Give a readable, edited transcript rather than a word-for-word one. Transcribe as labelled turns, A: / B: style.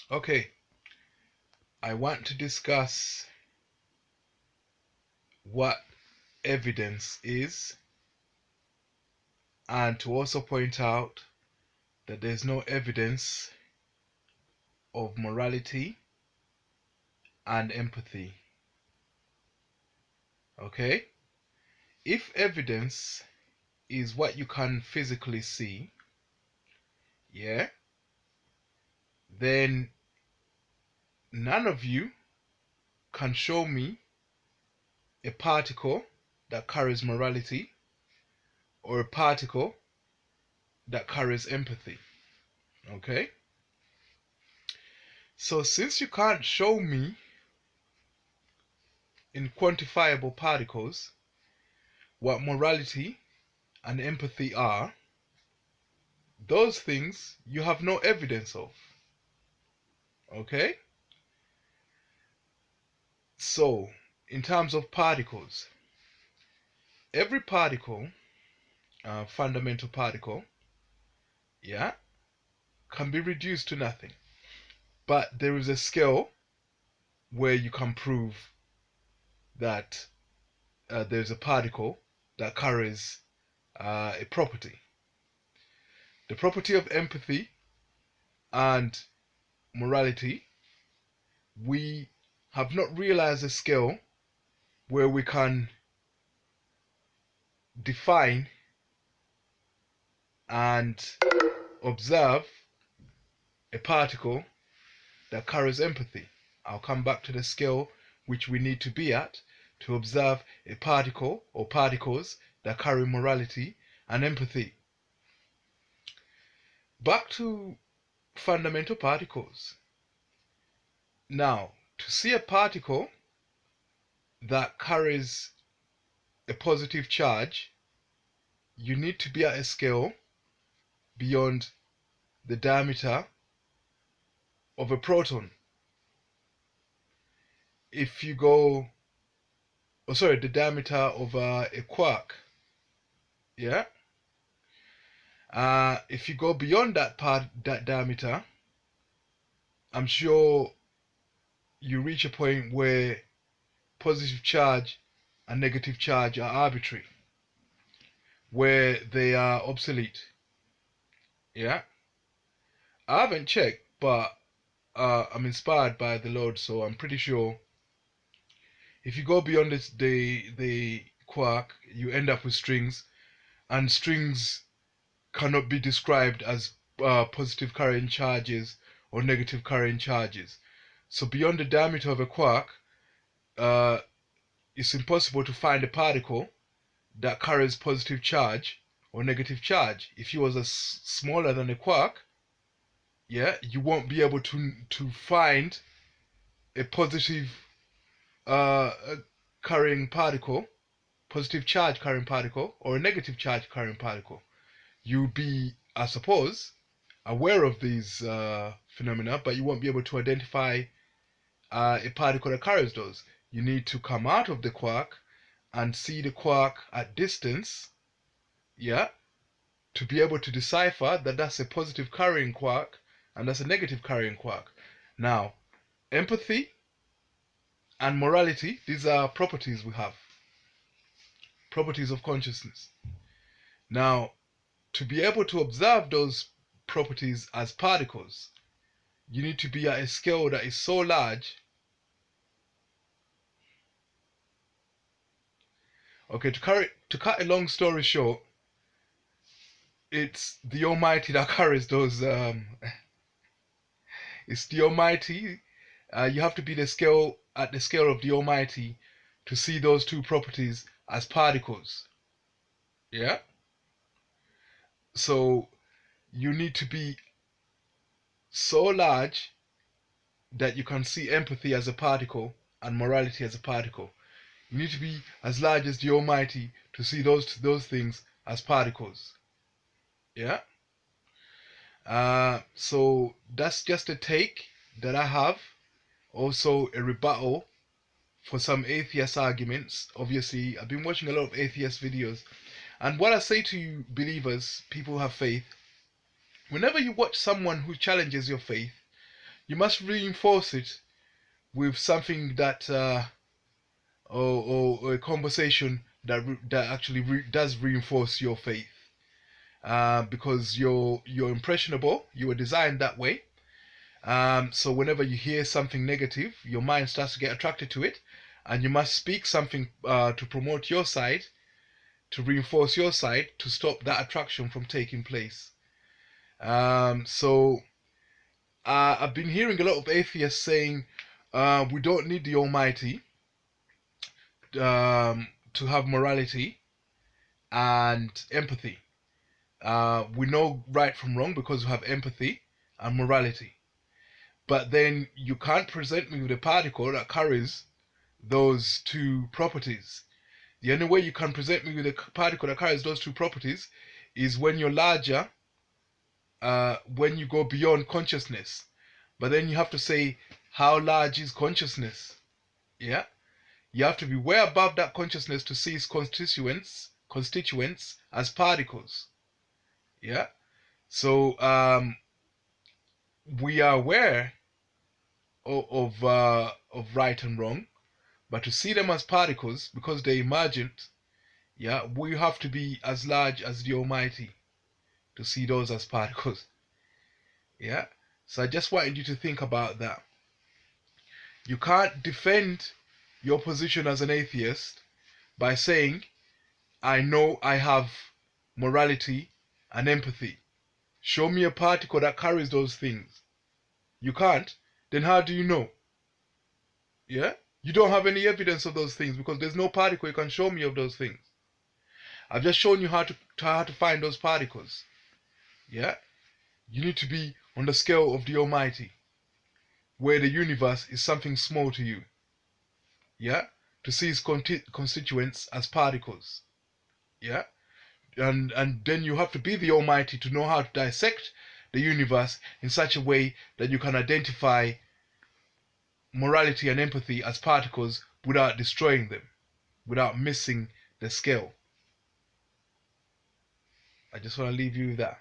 A: Okay, I want to discuss what evidence is, and to also point out that there's no evidence of morality and empathy. Okay? If evidence is what you can physically see, yeah, then none of you can show me a particle that carries morality or a particle that carries empathy. Okay? So since you can't show me in quantifiable particles what morality and empathy are, those things you have no evidence of. Okay? So, in terms of particles, every particle, fundamental particle, yeah, can be reduced to nothing. But there is a scale where you can prove that there's a particle that carries a property. The property of empathy and morality, we have not realized a scale where we can define and observe a particle that carries empathy. I'll come back to the scale which we need to be at to observe a particle or particles that carry morality and empathy. Back to fundamental particles. Now, to see a particle that carries a positive charge, you need to be at a scale beyond the diameter of a proton. If you go, the diameter of a quark, yeah. If you go beyond that diameter, I'm sure you reach a point where positive charge and negative charge are arbitrary, where they are obsolete. Yeah, I haven't checked, but I'm inspired by the Lord, so I'm pretty sure if you go beyond the quark, you end up with strings, and strings cannot be described as positive carrying charges or negative carrying charges. So beyond the diameter of a quark, uh, it's impossible to find a particle that carries positive charge or negative charge. If it was smaller than a quark, yeah, you won't be able to find a positive carrying particle, positive charge carrying particle, or a negative charge carrying particle. You'll be, I suppose, aware of these phenomena, but you won't be able to identify a particle that carries those. You need to come out of the quark and see the quark at distance, yeah, to be able to decipher that that's a positive carrying quark and that's a negative carrying quark. Now, empathy and morality, these are properties we have, properties of consciousness. Now, to be able to observe those properties as particles, you need to be at a scale that is so large. Okay, to cut a long story short, it's the Almighty that carries those. It's the Almighty. You have to be at the scale of the Almighty to see those two properties as particles. Yeah. So you need to be so large that you can see empathy as a particle and morality as a particle. You need to be as large as the Almighty to see those things as particles. Yeah. So that's just a take that I have. Also a rebuttal for some atheist arguments. Obviously, I've been watching a lot of atheist videos. And what I say to you, believers, people who have faith, whenever you watch someone who challenges your faith, you must reinforce it with something that or a conversation that actually does reinforce your faith. Because you're impressionable, you were designed that way. So whenever you hear something negative, your mind starts to get attracted to it, and you must speak something to promote your side, to reinforce your side, to stop that attraction from taking place. So I've been hearing a lot of atheists saying we don't need the Almighty to have morality and empathy. We know right from wrong because we have empathy and morality. But then you can't present me with a particle that carries those two properties. The only way you can present me with a particle that carries those two properties is when you're larger, when you go beyond consciousness. But then you have to say, how large is consciousness? Yeah? You have to be way above that consciousness to see its constituents as particles. Yeah? So we are aware of right and wrong, but to see them as particles, because they're emergent, yeah, we have to be as large as the Almighty to see those as particles. Yeah? So I just wanted you to think about that. You can't defend your position as an atheist by saying, I know I have morality and empathy. Show me a particle that carries those things. You can't? Then how do you know? Yeah? You don't have any evidence of those things because there's no particle you can show me of those things. I've just shown you how to find those particles. Yeah? You need to be on the scale of the Almighty, where the universe is something small to you. Yeah? To see its constituents as particles. Yeah? And then you have to be the Almighty to know how to dissect the universe in such a way that you can identify morality and empathy as particles without destroying them, without missing the scale. I just want to leave you with that.